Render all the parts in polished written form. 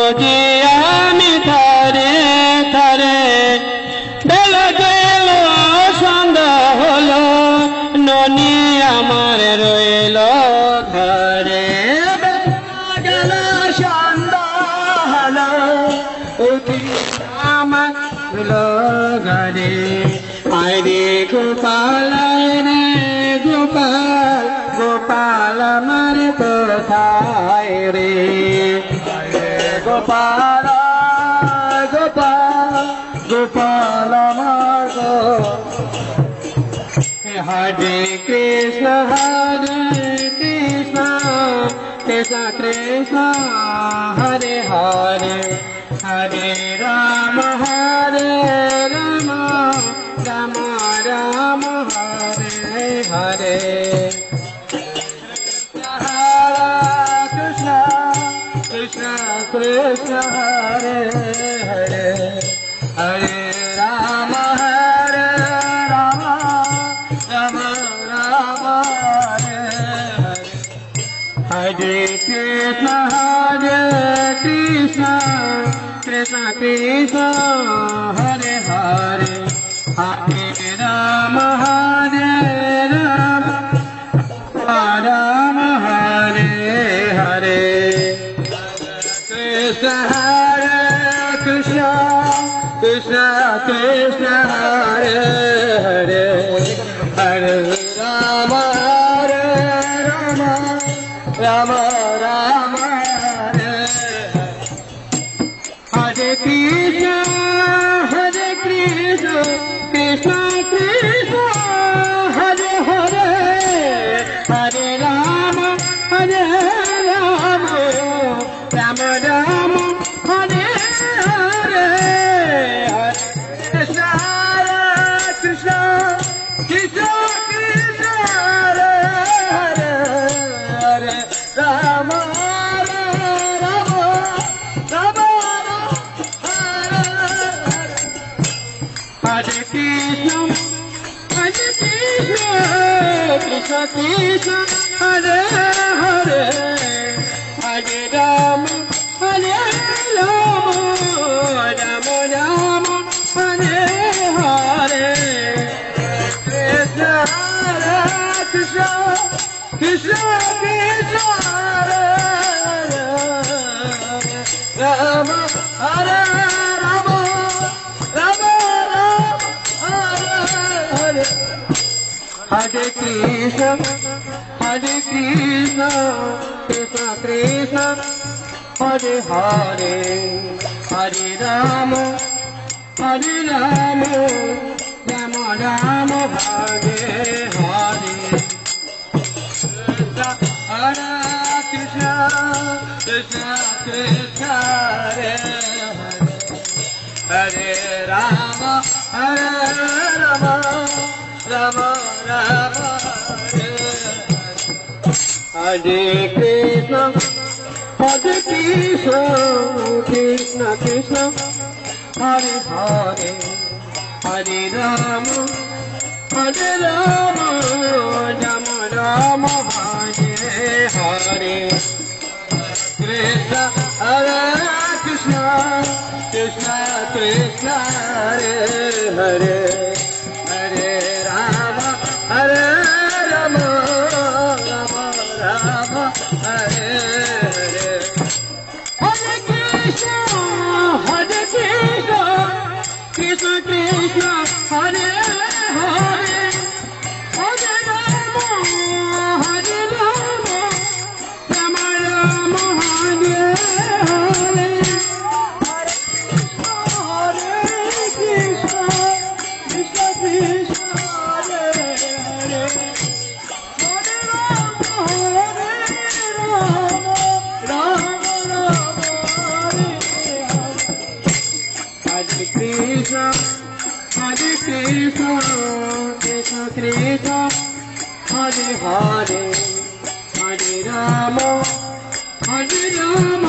খুঁজি আমি থারে থারে, বেলা গেল সন্ধ্যা হলো, ননি আমার রইল ঘরে। গেল সন্ধ্যা হলো, উঠি আমার রইল ঘরে। আয় রে গোপাল রে গোপাল, গোপাল আমার কোথায় রে? গোপাল গোপাল গোপাল আমার হরে কৃষ্ণ কৃষ্ণ কৃষ্ণ কৃষ্ণ হরে হরে, হরে রাম রাম রাম হরে হরে। কৃষ্ণ কৃষ্ণ কৃষ্ণ হরে হরে, হরে রাম রাম রাম হরে হরে। হরে কৃষ্ণ কৃষ্ণ কৃষ্ণ হরে হরে, হরে রাম রাম হরে হরে। কৃষ্ণ হরে কৃষ্ণ কৃষ্ণ কৃষ্ণ হরে হরে, হরে রাম রাম রাম হরে হরে। হরে কৃষ্ণ কৃষ্ণ কৃষ্ণ হরে হরে, হরে রাম রাম রাম হরে হরে। কৃষ্ণ কৃষ্ণ কৃষ্ণ কৃষ্ণ হরে হরে, হরে রাম রাম রাম হরে হরে। হরে কৃষ্ণ কৃষ্ণ কৃষ্ণ হরে হরে, হরে রাম রাম রাম হরে হরে। কৃষ্ণ হরে কৃষ্ণ কৃষ্ণ কৃষ্ণ হরে হরে, রাম হরে রাম রাম রাম হরে হরে। হরে কৃষ্ণ কৃষ্ণ কৃষ্ণ হরে হরে, হরে রাম রাম রাম হরে হরে। হরে কৃষ্ণ কৃষ্ণ কৃষ্ণ হরে হরে, হরে রাম রাম রাম হরে হরে কৃষ্ণ কৃষ্ণ কৃষ্ণ হরে হরে, হরে রাম রাম রাম হরে হরে। কৃষ্ণ হরে কৃষ্ণ কৃষ্ণ কৃষ্ণ হরে হরে, হরে রাম রাম রাম হরে হরে। হরে কৃষ্ণ কৃষ্ণ কৃষ্ণ হরে হরে, হরে রাম রাম রাম হরে হরে। হরে কৃষ্ণ কৃষ্ণ কৃষ্ণ হরে হরে, হরে রাম রাম রাম হরে হরে। হরে কৃষ্ণ কৃষ্ণ কৃষ্ণ হরে হরে, হরে রাম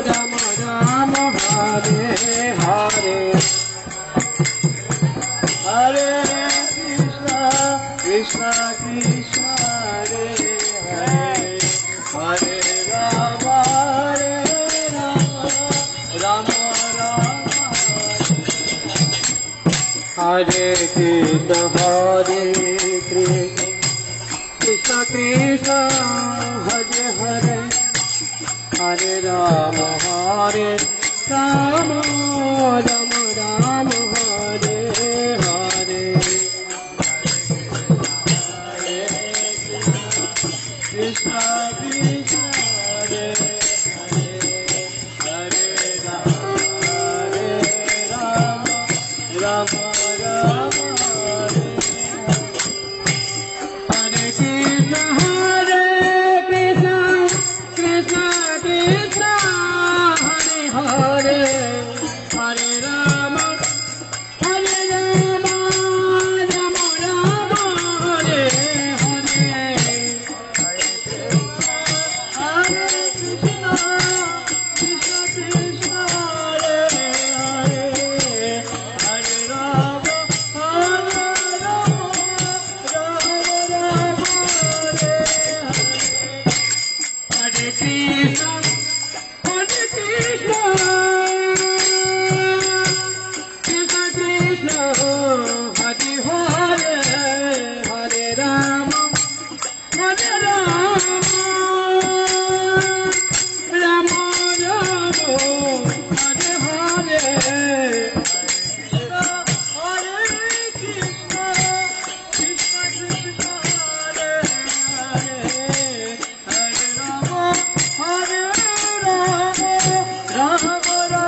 রাম রাম হরে হরে। হরে কৃষ্ণ কৃষ্ণ কৃষ্ণ হরে হরে, হরে Ram Ram Hare Krishna, Hare Krishna, Krishna Krishna, Hare Hare, Hare Rama, Hare Rama, Rama Rama, Hare Hare. Krishna Krishna, Hare Hare, Hare Rama, Rama Rama, Hare Krishna, Hare Krishna, Krishna Krishna, Hare Hare, Hare Rama, Hare Rama, Rama Rama, Hare Hare. Hare Krishna, Krishna Krishna, Hare Hare, Hare Rama, Hare Rama, Rama Rama, Hare Hare. Hare Krishna, Hare Krishna, Krishna Krishna, Hare Hare, Hare Rama, Hare Rama, Rama Rama, Hare Hare. Hare Krishna, Krishna Krishna, Hare Hare, Hare Rama, Hare Rama, Rama Rama,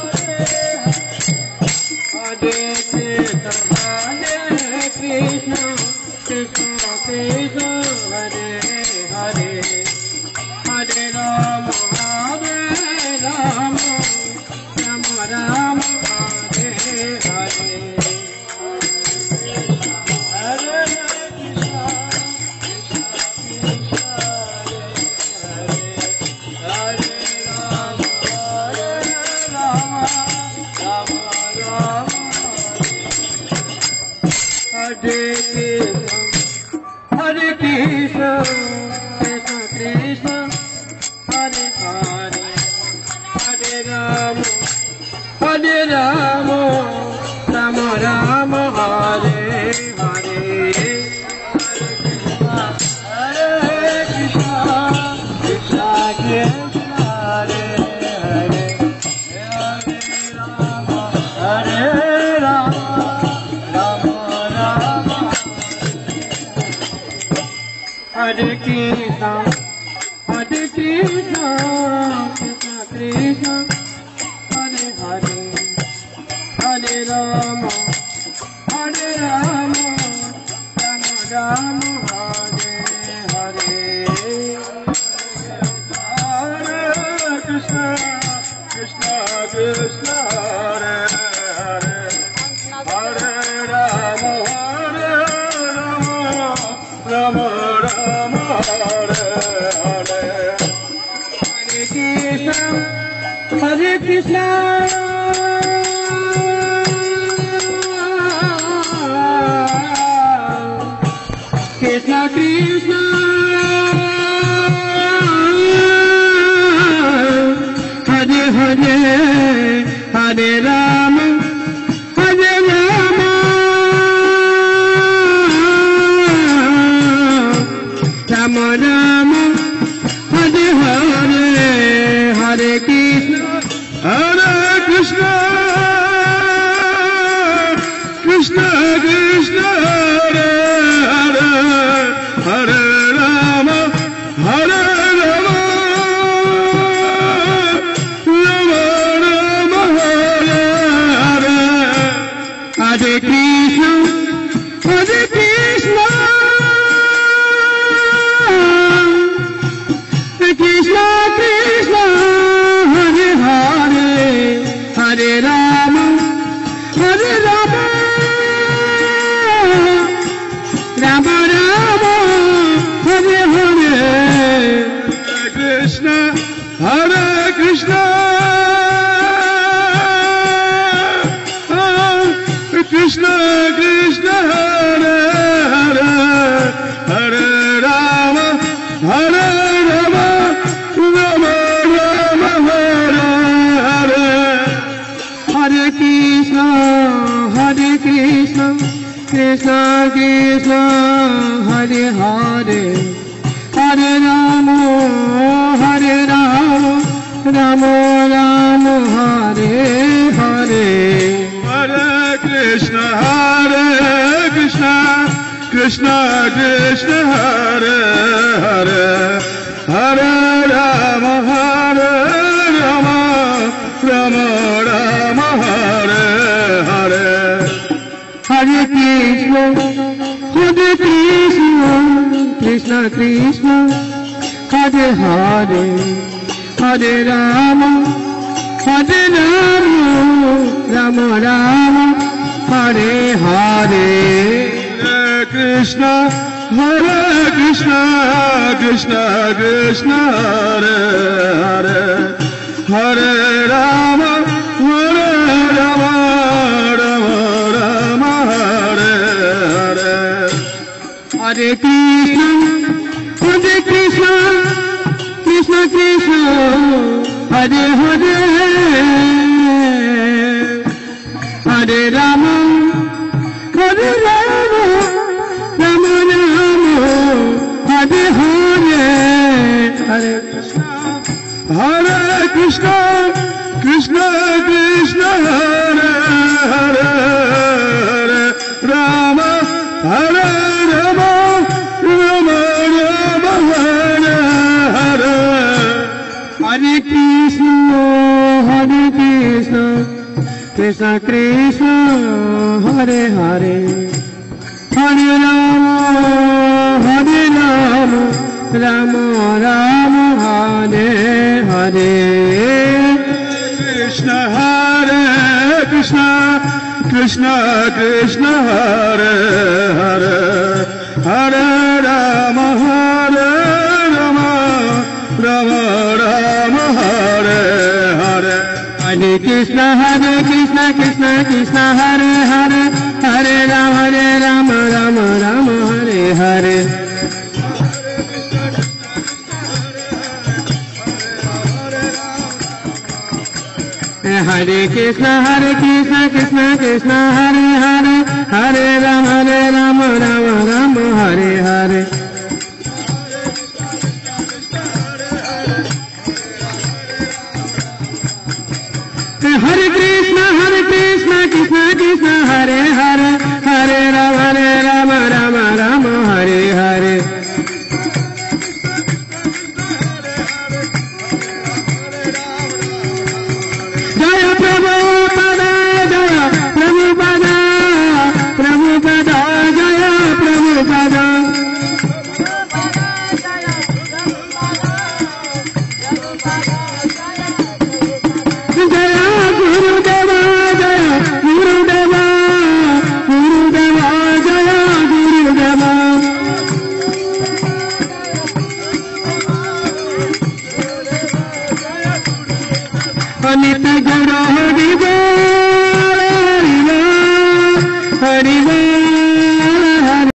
Hare Hare. Hare Krishna, Hare Krishna, Krishna Krishna, Hare Hare, Hare Rama, Hare Rama, Rama Rama, Hare Hare. Hare Krishna, Krishna Krishna, Hare Hare, Hare Rama, Hare Rama, Rama Rama, Hare Krishna, Hare Krishna, Krishna Krishna, Hare Hare, Hare Rama, Hare Rama, Rama Rama, Hare Hare. Hare Krishna, Krishna Krishna, Hare Hare, Hare Rama, Hare Rama, Rama Rama. Hare Krishna, Hare Krishna, Krishna Krishna, Hare Hare, Hare Rama, Hare Rama, Rama Rama, Hare Hare. Hare Krishna, Krishna Krishna, Hare Hare, Hare Rama, Hare Rama, Rama Rama, Hare Hare. Hare Krishna, Hare Krishna, Krishna Krishna, Hare Hare, Hare Rama, Hare Rama, Rama Rama, Hare Hare, Hare Krishna, Hare Krishna, Krishna Krishna, Hare Hare, Hare Rama, Hare Rama, Rama Rama, Hare Hare. Hare Krishna, Hare Krishna, Krishna Krishna, Hare Hare, Hare Rama, Hare Rama, Rama Rama, Hare Hare. Hare Krishna, Hare Krishna, Krishna Krishna, Hare Hare, Hare Rama, Hare Rama, Rama Rama, Hare Hare. Hare Krishna, Hare Krishna Hare Hare Hare Rama Hare Rama Rama Rama Hare Hare Hare Krishna Krishna Krishna Hare Hare Hare Rama Rama Rama Hare Hare Hare Krishna Krishna Krishna Hare Hare Hare Rama Rama Rama Hare Hare Hare Krishna Krishna Krishna Hare Hare Hare Rama Rama Hare Hare Hare Krishna Krishna Krishna Hare Hare Hare Rama Rama Rama Hare Hare Hare Hare Krishna Krishna Hare Hare Rama Rama Hare Hare Hare Krishna Krishna Krishna Hare Hare Hare Rama Rama Rama Hare Hare Krishna Krishna Hare Hare Hare Rama Rama Hare Hare Hare Krishna Krishna Hare Hare Hare Rama Rama Hare Hare Hare Krishna Krishna Hare Hare Hare Rama Rama Hare Hare Hare Krishna Krishna Hare Hare Hare Rama Rama Hare Hare Jaya Prabhupada Jaya Prabhupada Jaya Prabhupada Jaya Gurudeva Jaya Gurudeva Jaya Gurudeva Anita Guru Haribo